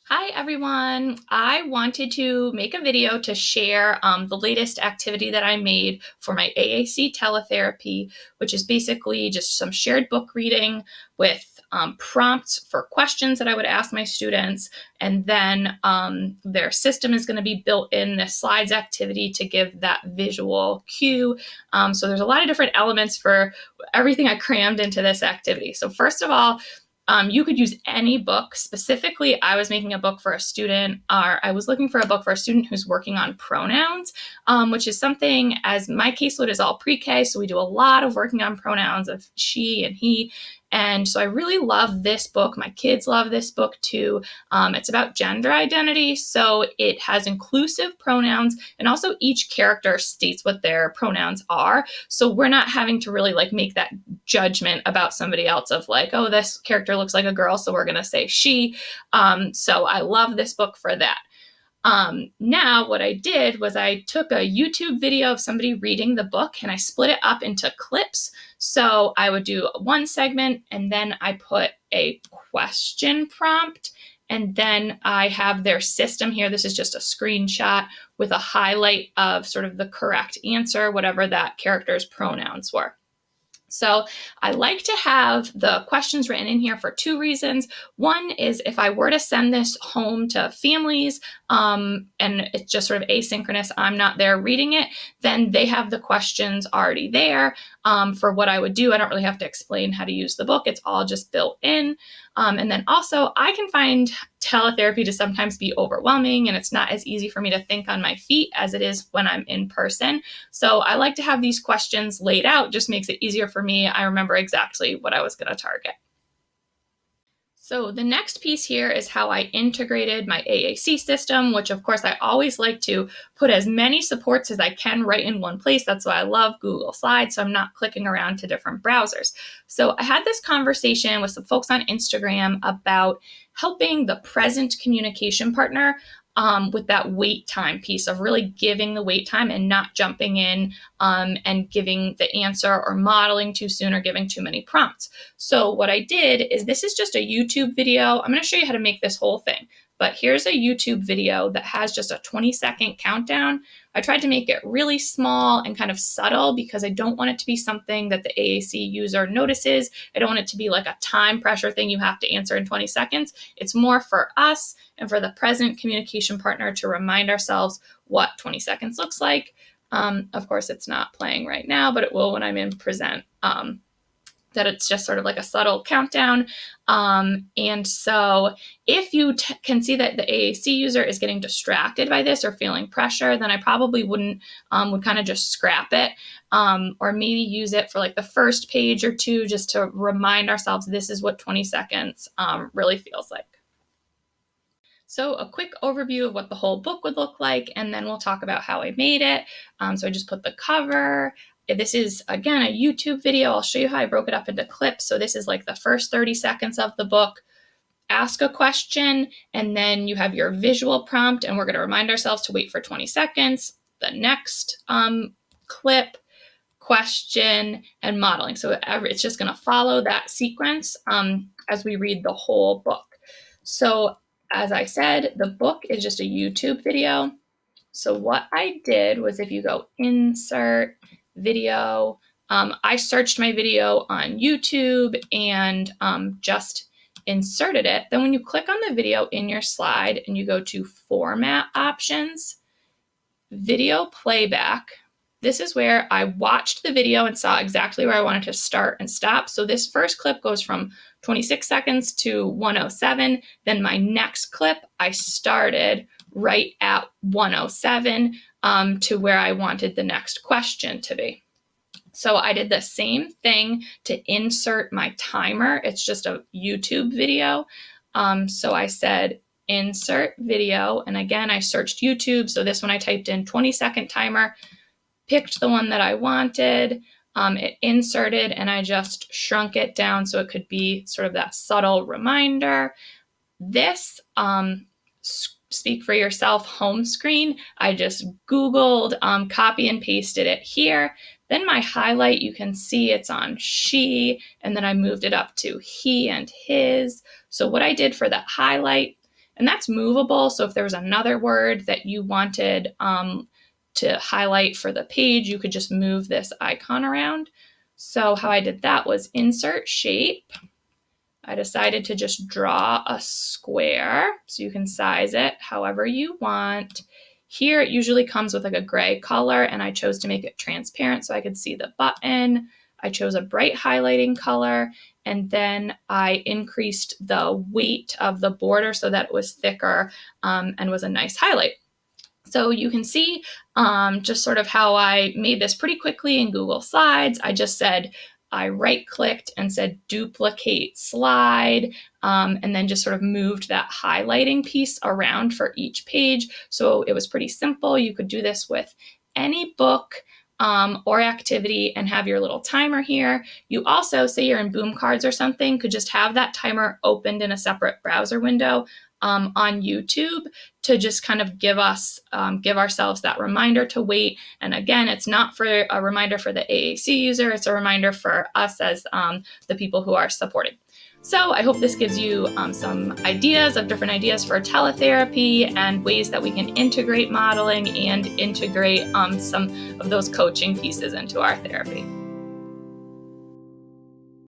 Hi everyone! I wanted to make a video to share the latest activity that I made for my AAC Teletherapy, which is basically just some shared book reading with prompts for questions that I would ask my students, and then their system is going to be built in this slides activity to give that visual cue. So there's a lot of different elements for everything I crammed into this activity. So first of all, you could use any book. Specifically, I was making a book for a student, or I was looking for a book for a student who's working on pronouns, which is something, as my caseload is all pre-K, so we do a lot of working on pronouns of she and he. And so I really love this book. My kids love this book too. It's about gender identity, so it has inclusive pronouns, and also each character states what their pronouns are. So we're not having to really make that judgment about somebody else of oh, this character looks like a girl, so we're going to say she. So I love this book for that. Now what I did was I took a YouTube video of somebody reading the book and I split it up into clips. So I would do one segment and then I put a question prompt, and then I have their system here. This is just a screenshot with a highlight of sort of the correct answer, whatever that character's pronouns were. So I like to have the questions written in here for two reasons. One is if I were to send this home to families and it's just sort of asynchronous, I'm not there reading it, then they have the questions already there for what I would do. I don't really have to explain how to use the book. It's all just built in. And then also I can find teletherapy to sometimes be overwhelming, and it's not as easy for me to think on my feet as it is when I'm in person. So I like to have these questions laid out, just makes it easier for me. I remember exactly what I was going to target. So the next piece here is how I integrated my AAC system, which of course I always like to put as many supports as I can right in one place. That's why I love Google Slides, so I'm not clicking around to different browsers. So I had this conversation with some folks on Instagram about helping the present communication partner with that wait time piece of really giving the wait time and not jumping in and giving the answer or modeling too soon or giving too many prompts. So what I did is, this is just a YouTube video. I'm going to show you how to make this whole thing. But here's a YouTube video that has just a 20-second countdown. I tried to make it really small and kind of subtle because I don't want it to be something that the AAC user notices. I don't want it to be like a time pressure thing you have to answer in 20 seconds. It's more for us and for the present communication partner to remind ourselves what 20 seconds looks like. Of course, it's not playing right now, but it will when I'm in present. That it's just sort of like a subtle countdown. And so if you can see that the AAC user is getting distracted by this or feeling pressure, then I probably would kind of just scrap it, or maybe use it for the first page or two, just to remind ourselves this is what 20 seconds really feels like. So a quick overview of what the whole book would look like, and then we'll talk about how I made it. So I just put the cover. This is, again, a YouTube video. I'll show you how I broke it up into clips. So this is the first 30 seconds of the book. Ask a question, and then you have your visual prompt, and we're going to remind ourselves to wait for 20 seconds. The next clip, question, and modeling. So it's just going to follow that sequence as we read the whole book. So as I said, the book is just a YouTube video. So what I did was, if you go insert video, I searched my video on YouTube and just inserted it. Then when you click on the video in your slide and you go to format options, video playback, this is where I watched the video and saw exactly where I wanted to start and stop. So this first clip goes from 26 seconds to 107. Then my next clip, I started right at 107 to where I wanted the next question to be. So I did the same thing to insert my timer. It's just a YouTube video. So I said insert video. And again, I searched YouTube. So this one I typed in 20-second timer, picked the one that I wanted. It inserted, and I just shrunk it down so it could be sort of that subtle reminder. This speak for yourself home screen, I just Googled, copy and pasted it here. Then my highlight, you can see it's on she, and then I moved it up to he and his. So what I did for that highlight And that's movable. So if there was another word that you wanted to highlight for the page, you could just move this icon around. So how I did that was insert shape. I decided to just draw a square, so you can size it however you want. Here it usually comes with like a gray color, and I chose to make it transparent so I could see the button. I chose a bright highlighting color, and then I increased the weight of the border so that it was thicker and was a nice highlight. So you can see just sort of how I made this pretty quickly in Google Slides. I just said, I right-clicked and said duplicate slide, and then just sort of moved that highlighting piece around for each page. So it was pretty simple. You could do this with any book or activity and have your little timer here. You also, say you're in Boom Cards or something, could just have that timer opened in a separate browser window on YouTube to just kind of give ourselves that reminder to wait. And again, it's not for a reminder for the AAC user, it's a reminder for us as the people who are supporting. So I hope this gives you some ideas of different ideas for teletherapy and ways that we can integrate modeling and integrate some of those coaching pieces into our therapy.